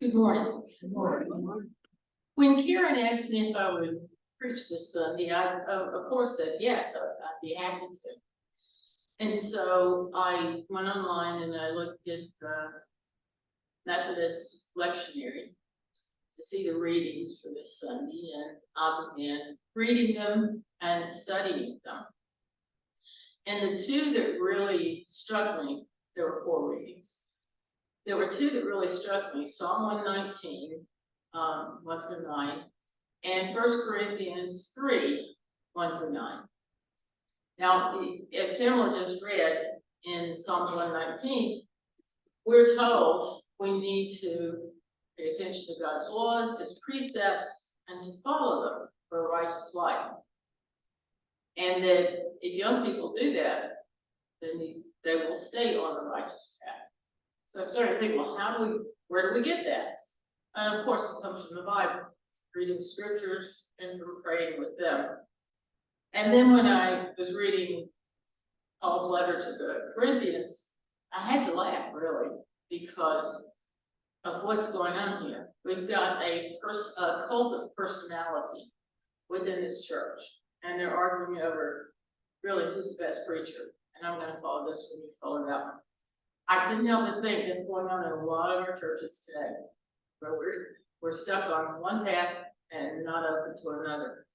Good morning. Good morning. When Karen asked me if I would preach this Sunday, I of course said yes, I'd be happy to. And so I went online and I looked at the Methodist lectionary to see the readings for this Sunday, and I began reading them and studying them. And the two that really struck me, there were four readings. There were two that really struck me: Psalm 119, 1 through 9, and 1 Corinthians 3, 1 through 9. Now, as Pamela just read in Psalms 119, we're told we need to pay attention to God's laws, His precepts, and to follow them for a righteous life. And that if young people do that, then they will stay on the righteous path. So I started thinking, well, where do we get that? And of course, it comes from the Bible, reading scriptures and from praying with them. And then when I was reading Paul's letter to the Corinthians, I had to laugh, really, because of what's going on here. We've got a cult of personality within this church, and they're arguing over really who's the best preacher. And I'm going to follow this one, you follow that one. I couldn't help but think that's going on in a lot of our churches today, where we're stuck on one path and not open to another.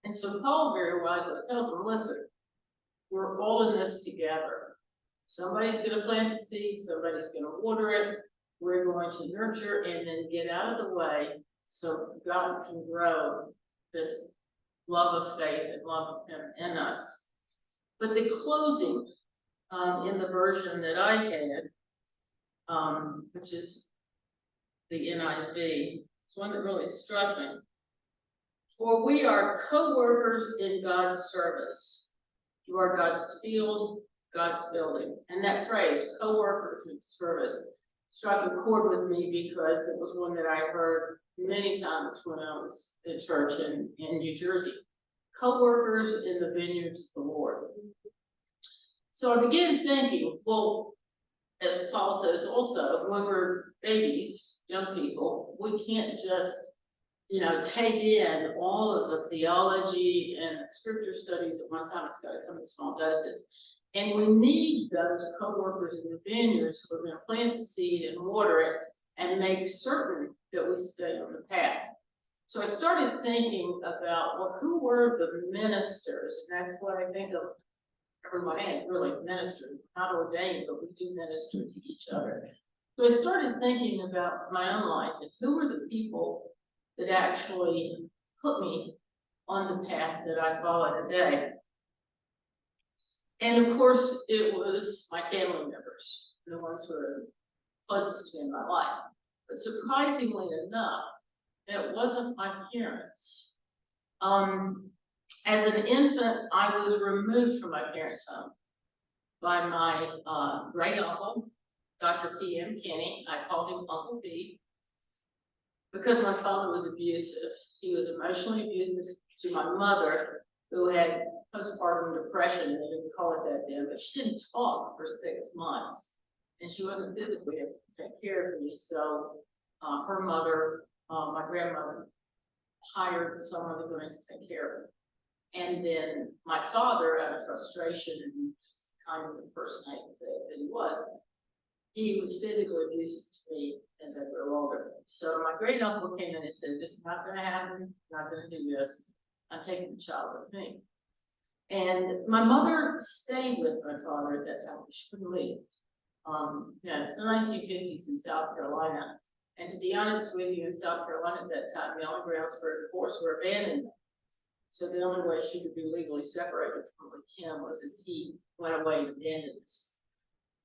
And so Paul very wisely tells them, listen, we're all in this together. Somebody's going to plant the seed, somebody's going to water it, we're going to nurture and then get out of the way so God can grow this love of faith and love of Him in us. But the closing in the version that I had, which is the NIV, it's one that really struck me. For we are co-workers in God's service. You are God's field, God's building. And that phrase, co-workers in service, struck a chord with me because it was one that I heard many times when I was at church in New Jersey. Co-workers in the vineyards of the Lord. So I began thinking, well, as Paul says also, when we're babies, young people, we can't just, take in all of the theology and the scripture studies at one time. It's got to come in small doses. And we need those co-workers in the vineyards who are going to plant the seed and water it and make certain that we stay on the path. So I started thinking about, well, who were the ministers? And that's what I think of. Everyone is really ministered, not ordained, but we do minister to each other. So I started thinking about my own life and who were the people that actually put me on the path that I follow today. And of course, it was my family members, the ones who are closest to me in my life. But surprisingly enough, it wasn't my parents. As an infant, I was removed from my parents' home by my great uncle, Dr. P.M. Kinney. I called him Uncle P because my father was abusive. He was emotionally abusive to my mother, who had postpartum depression. They didn't call it that then, but she didn't talk for 6 months, and she wasn't physically able to take care of me. So her mother, my grandmother, hired someone to go in to take care of her. And then my father, out of frustration and just kind of the person that he was physically abusive to me as I grew older. So my great uncle came in and said, this is not going to happen, I'm not going to do this, I'm taking the child with me. And my mother stayed with my father at that time. She couldn't leave. It's the 1950s in South Carolina. And to be honest with you, in South Carolina at that time, the only grounds for divorce were abandonment. So the only way she could be legally separated from him was if he went away and abandoned us,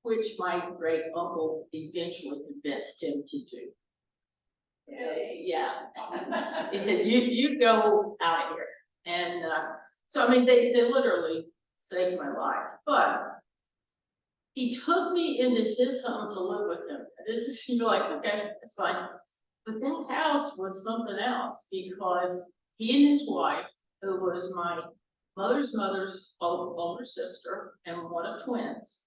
which my great uncle eventually convinced him to do. Yeah. He said, you go out of here. And so, I mean, they literally saved my life. But he took me into his home to live with him. This is, like, okay, that's fine. But that house was something else, because he and his wife, who was my mother's older sister and one of twins,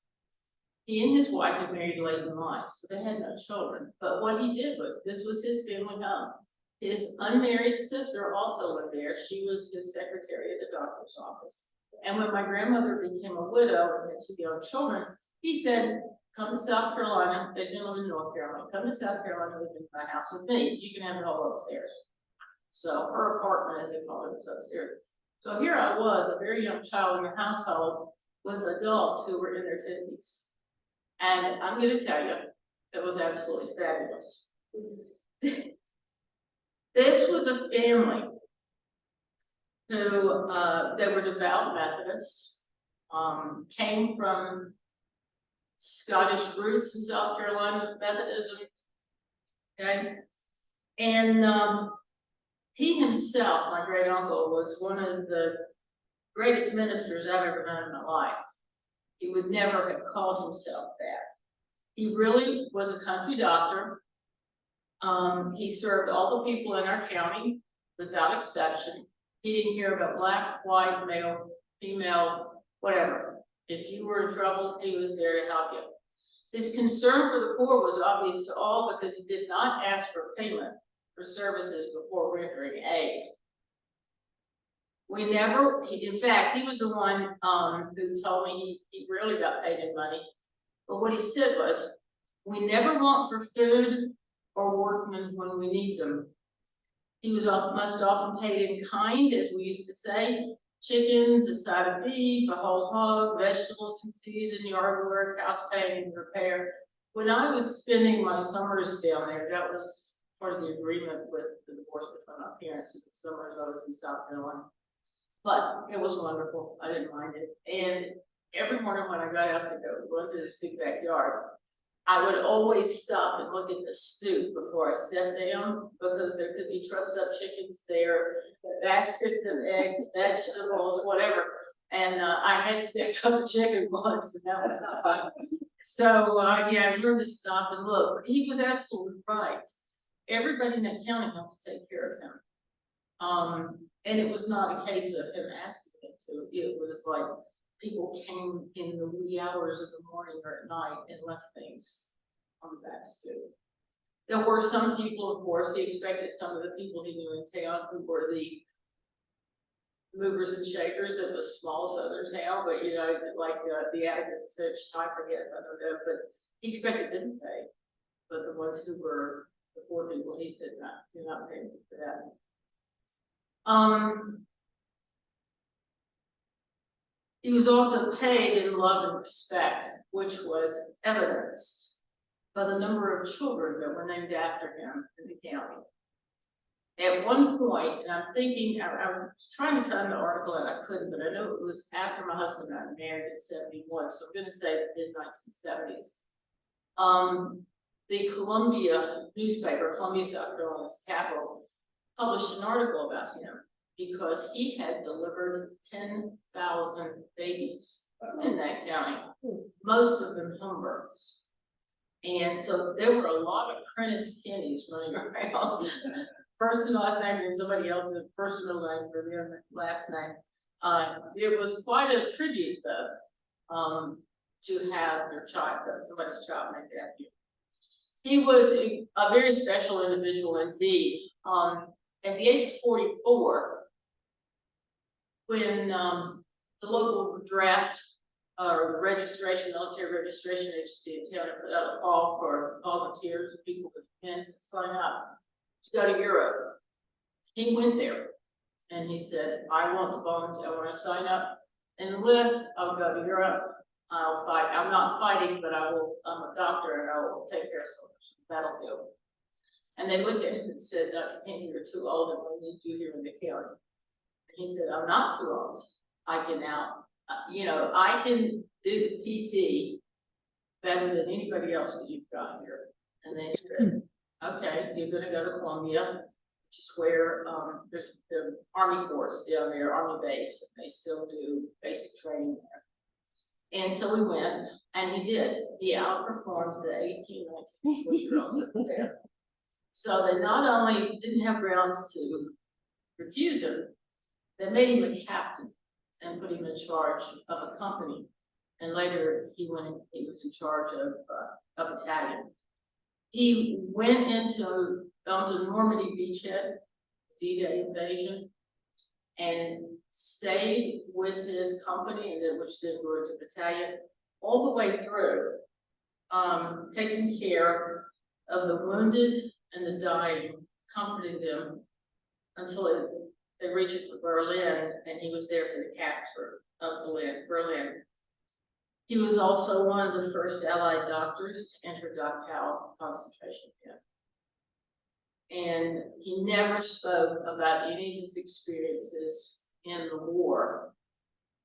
He and his wife had married late in life, so they had no children. But what he did was, this was his family home. His unmarried sister also lived there. She was his secretary at the doctor's office. And when my grandmother became a widow and had 2 young children, he said, come to South Carolina. They didn't live in North Carolina. Come to South Carolina, live in my house with me. You can have it all upstairs. So her apartment, as they called it, was upstairs. So here I was, a very young child in a household with adults who were in their 50s. And I'm going to tell you, it was absolutely fabulous. This was a family who, they were devout Methodists, came from Scottish roots in South Carolina Methodism, okay? And he himself, my great uncle, was one of the greatest ministers I've ever known in my life. He would never have called himself that. He really was a country doctor. He served all the people in our county without exception. He didn't care about black, white, male, female, whatever. If you were in trouble, he was there to help you. His concern for the poor was obvious to all because he did not ask for payment for services before rendering aid. We never, in fact, he was the one who told me he really got paid in money. But what he said was, we never want for food or workmen when we need them. He was most often paid in kind, as we used to say, chickens, a side of beef, a whole hog, vegetables in season, yard work, house painting, repair. When I was spending my summers down there, that was part of the agreement with the divorce between my parents. The summers I was in South Carolina. But it was wonderful. I didn't mind it. And every morning when I got out to go run through this big backyard, I would always stop and look at the stoop before I stepped down because there could be trussed up chickens there, baskets of eggs, vegetables, whatever. And I had stepped up a chicken once, and that was not fun. So yeah, I learned to stop and look. He was absolutely right. Everybody in that county helped to take care of him. And it was not a case of him asking them to. It was like people came in the wee hours of the morning or at night and left things on the back stoop. There were some people, of course, he expected some of the people he knew in town who were the movers and shakers of a small southern town, but you know, like the Atticus Finch type, I guess, I don't know, but he expected them to pay. But the ones who were the poor people, he said, no, you're not paying for that. He was also paid in love and respect, which was evidenced by the number of children that were named after him in the county. At one point, and I'm thinking, I was trying to find the article and I couldn't, but I know it was after my husband got married in 71, so I'm going to say the mid-1970s. The Columbia newspaper, Columbia, South Carolina's capital, published an article about him because he had delivered 10,000 babies in that county, most of them home births. And so there were a lot of Prentice Kennys running around. First and last name, and somebody else's first and middle name for their last name. It was quite a tribute, though, to have your child, somebody's child named after you. He was a very special individual indeed. At the age of 44, when the local draft or registration, military registration agency in town put out a call for volunteers, people could begin to sign up to go to Europe. He went there and he said, I want to volunteer, I want to sign up, enlist, I'll go to Europe, I'll fight. I'm not fighting, but I'm a doctor and I will take care of soldiers. That'll do. And they looked at him and said, Dr. King, you're too old and we need you here in the county. And he said, I'm not too old. I can now, I can do the PT better than anybody else that you've got here. And they said, okay, you're going to go to Columbia, which is where there's the Army force down there, Army base. And they still do basic training there. And so we went, and he did. He outperformed the 18, 19, 20-year-olds that were there. So they not only didn't have grounds to refuse him, they made him a captain and put him in charge of a company and later he was in charge of a battalion. He went onto Normandy beachhead, D-Day invasion, and stayed with his company, and which then grew to battalion, all the way through, taking care of the wounded and the dying, comforting them until they reached Berlin, and he was there for the capture of Berlin. He was also one of the first Allied doctors to enter Dachau concentration camp. And he never spoke about any of his experiences in the war.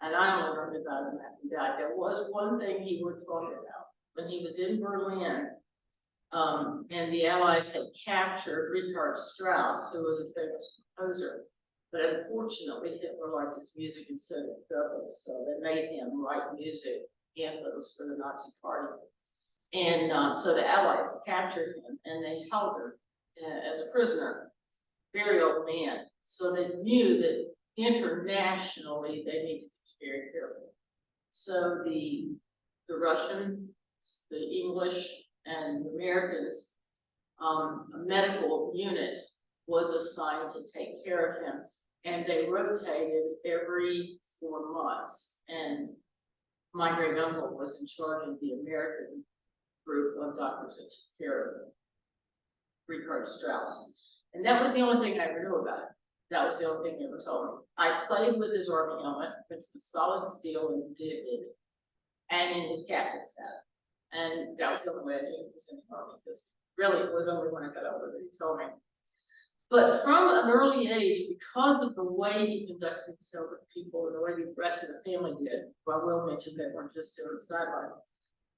And I only learned about him after he died. There was one thing he would talk about. When he was in Berlin, and the Allies had captured Richard Strauss, who was a famous composer. But unfortunately, Hitler liked his music and so did Goebbels, so they made him write music anthems for the Nazi Party. And so the Allies captured him, and they held him as a prisoner, very old man. So they knew that internationally they needed to be very careful. So the Russian, the English, and the Americans, a medical unit was assigned to take care of him, and they rotated every 4 months. And my great uncle was in charge of the American group of doctors that took care of Richard Strauss. And that was the only thing I ever knew about it. That was the only thing he ever told me. I played with his army helmet, which was solid steel and dipped, and in his captain's hat. And that was the only way I knew he was in the army, because really it was only when I got older that he told me. But from an early age, because of the way he conducted himself with people and the way the rest of the family did, well, I will mention they weren't just doing the sidelines,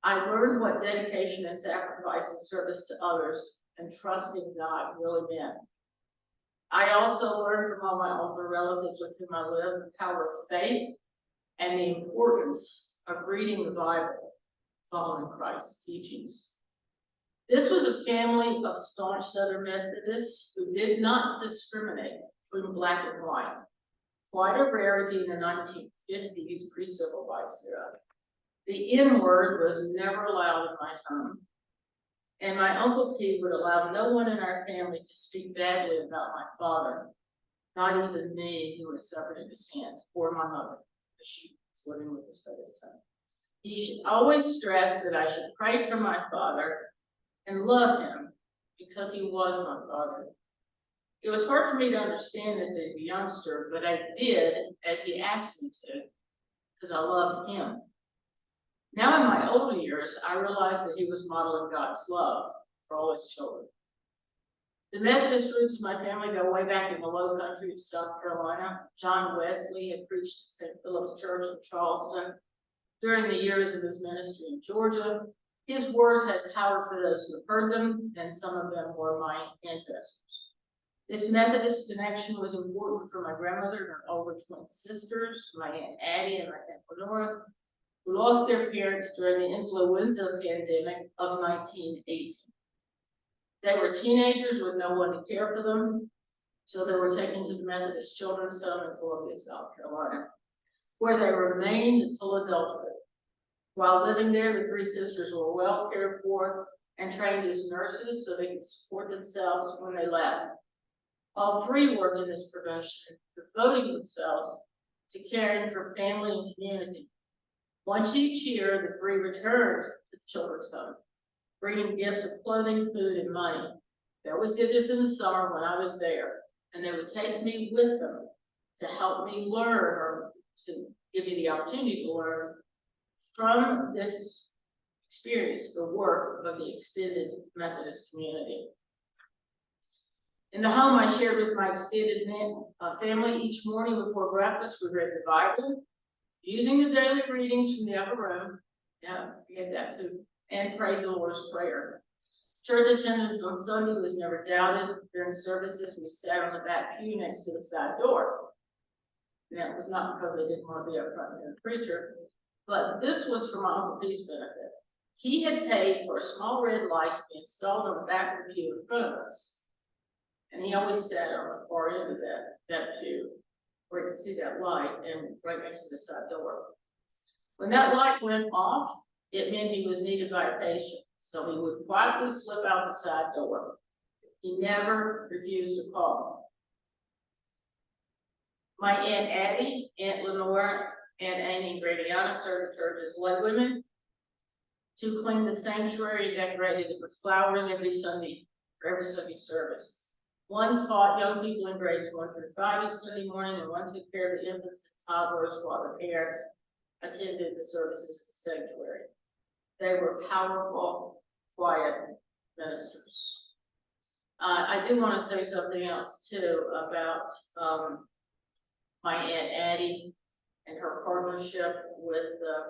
I learned what dedication and sacrifice and service to others and trusting God really meant. I also learned from all my older relatives with whom I lived the power of faith and the importance of reading the Bible, following Christ's teachings. This was a family of staunch Southern Methodists who did not discriminate between black and white, quite a rarity in the 1950s pre-civil rights era. The N-word was never allowed in my home, and my Uncle P would allow no one in our family to speak badly about my father, not even me, who had suffered at his hands, or my mother, because she was living with us by this time. He should always stress that I should pray for my father and love him because he was my father. It was hard for me to understand this as a youngster, but I did as he asked me to, because I loved him. Now in my older years, I realized that he was modeling God's love for all his children. The Methodist roots of my family go way back in the Low Country of South Carolina. John Wesley had preached at St. Philip's Church in Charleston during the years of his ministry in Georgia. His words had power for those who heard them, and some of them were my ancestors. This Methodist connection was important for my grandmother and her older twin sisters, my Aunt Addie and my Aunt Lenora, who lost their parents during the influenza pandemic of 1918. They were teenagers with no one to care for them, so they were taken to the Methodist Children's Home in Columbia, South Carolina, where they remained until adulthood. While living there, the three sisters were well cared for and trained as nurses so they could support themselves when they left. All three worked in this profession, devoting themselves to caring for family and community. Once each year, the three returned to the children's home, bringing gifts of clothing, food, and money. They always did this in the summer when I was there, and they would take me with them to help me learn, or to give me the opportunity to learn from this experience, the work of the extended Methodist community. In the home I shared with my extended family each morning before breakfast, we read the Bible, using the daily readings from the upper room, yeah, we had that too, and prayed the Lord's Prayer. Church attendance on Sunday was never doubted. During services, we sat on the back pew next to the side door. And that was not because they didn't want to be up front and the preacher, but this was for my Uncle P's benefit. He had paid for a small red light to be installed on the back of the pew in front of us. And he always sat on the far end of that pew, where you could see that light, and right next to the side door. When that light went off, it meant he was needed by a patient, so he would quietly slip out the side door. He never refused a call. My Aunt Addie, Aunt Lenore, Aunt Amy, and Gradiana served the church as lay women to clean the sanctuary, decorated it with flowers every Sunday, for every Sunday service. One taught young people in grades 1 through 5 each Sunday morning, and one took care of the infants and toddlers while the parents attended the services of the sanctuary. They were powerful, quiet ministers. I do want to say something else too about my Aunt Addie and her partnership with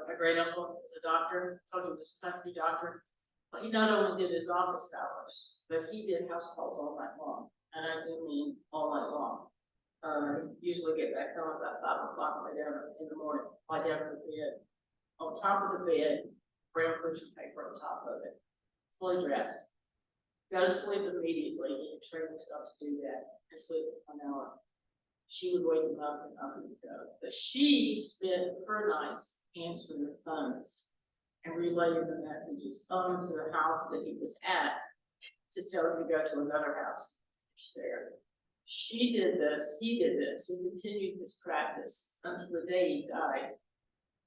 my great uncle, who's a doctor. I told you he was a country doctor. But he not only did his office hours, but he did house calls all night long. And I do mean all night long. Usually get back home about 5 o'clock in the morning, lie down in the bed, on top of the bed, brown cushion paper on top of it, fully dressed. Go to sleep immediately, and train yourself to do that, and sleep for 1 hour. She would wake him up and up and go. But she spent her nights answering the phones and relaying the messages to the house that he was at to tell him to go to another house there. She did this, he continued this practice until the day he died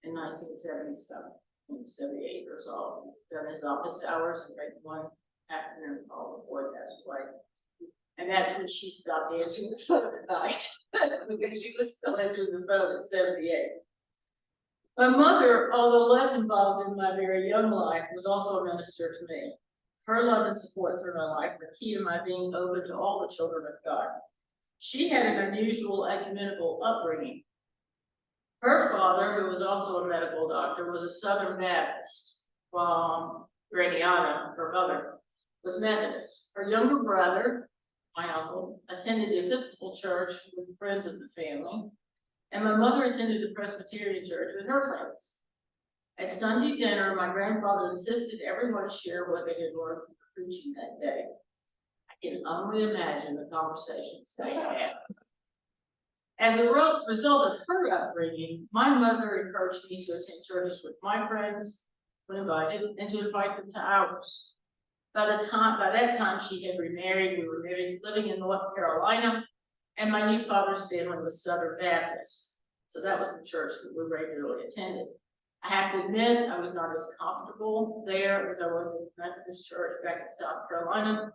in 1977, when he was 78 years old. Done his office hours and made one afternoon call before he passed away. And that's when she stopped answering the phone at night, because she was still answering the phone at 78. My mother, although less involved in my very young life, was also a minister to me. Her love and support through my life were key to my being open to all the children of God. She had an unusual ecumenical upbringing. Her father, who was also a medical doctor, was a Southern Baptist, while Gradiana, her mother, was Methodist. Her younger brother, my uncle, attended the Episcopal church with friends of the family, and my mother attended the Presbyterian church with her friends. At Sunday dinner, my grandfather insisted everyone share what they had learned from the preaching that day. I can only imagine the conversations they had. As a result of her upbringing, my mother encouraged me to attend churches with my friends when invited, and to invite them to ours. By that time, she had remarried. We were living in North Carolina, and my new father's family was Southern Baptist. So that was the church that we regularly attended. I have to admit, I was not as comfortable there as I was in the Methodist church back in South Carolina.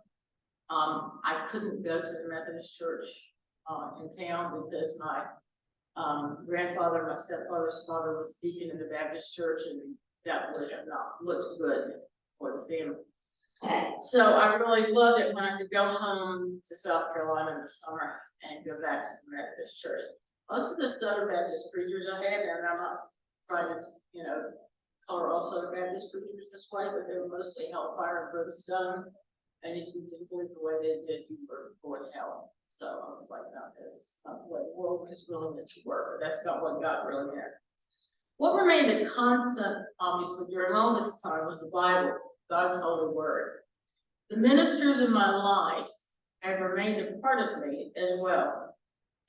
I couldn't go to the Methodist church in town because my grandfather, my stepfather's father, was deacon in the Baptist church, and that would have not looked good for the family. So I really loved it when I could go home to South Carolina in the summer and go back to the Methodist church. Most of the Southern Baptist preachers I had, and I'm not trying to, color all Southern Baptist preachers this way, but they were mostly hellfire and brimstone. And if you didn't believe the way they did, you were going to hell. So I was like, no, that's not the way the world is really meant to work. That's not what God really meant. What remained a constant, obviously, during all this time was the Bible, God's holy word. The ministers in my life have remained a part of me as well.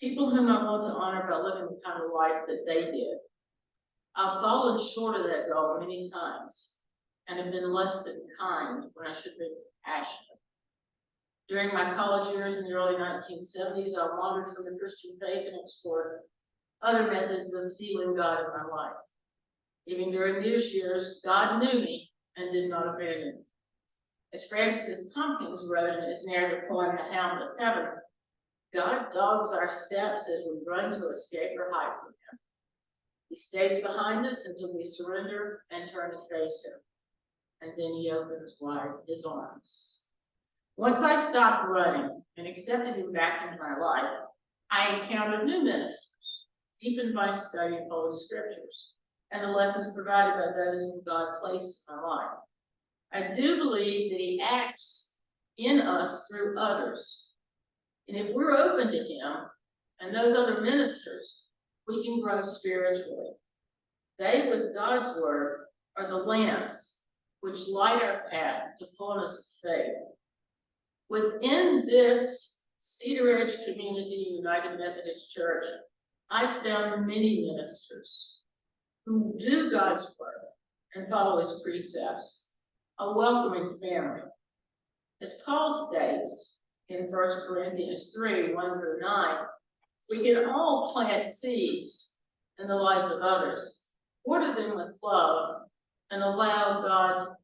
People whom I want to honor by living the kind of life that they did. I've fallen short of that goal many times and have been less than kind when I should be passionate. During my college years in the early 1970s, I wandered from the Christian faith and explored other methods of feeling God in my life. Even during these years, God knew me and did not abandon me. As Francis Tompkins wrote in his narrative poem, The Hound of Heaven, God dogs our steps as we run to escape or hide from him. He stays behind us until we surrender and turn to face him. And then he opens wide his arms. Once I stopped running and accepted him back into my life, I encountered new ministers, deepened my study of Holy Scriptures, and the lessons provided by those whom God placed in my life. I do believe that he acts in us through others. And if we're open to him and those other ministers, we can grow spiritually. They, with God's word, are the lamps which light our path to fullness of faith. Within this Cedar Edge Community United Methodist Church, I've found many ministers who do God's work and follow his precepts, a welcoming family. As Paul states in 1 Corinthians 3:1-9, we can all plant seeds in the lives of others, water them with love, and allow God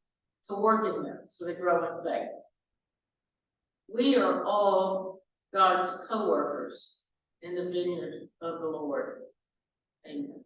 to work in them so they grow in faith. We are all God's co-workers in the vineyard of the Lord. Amen.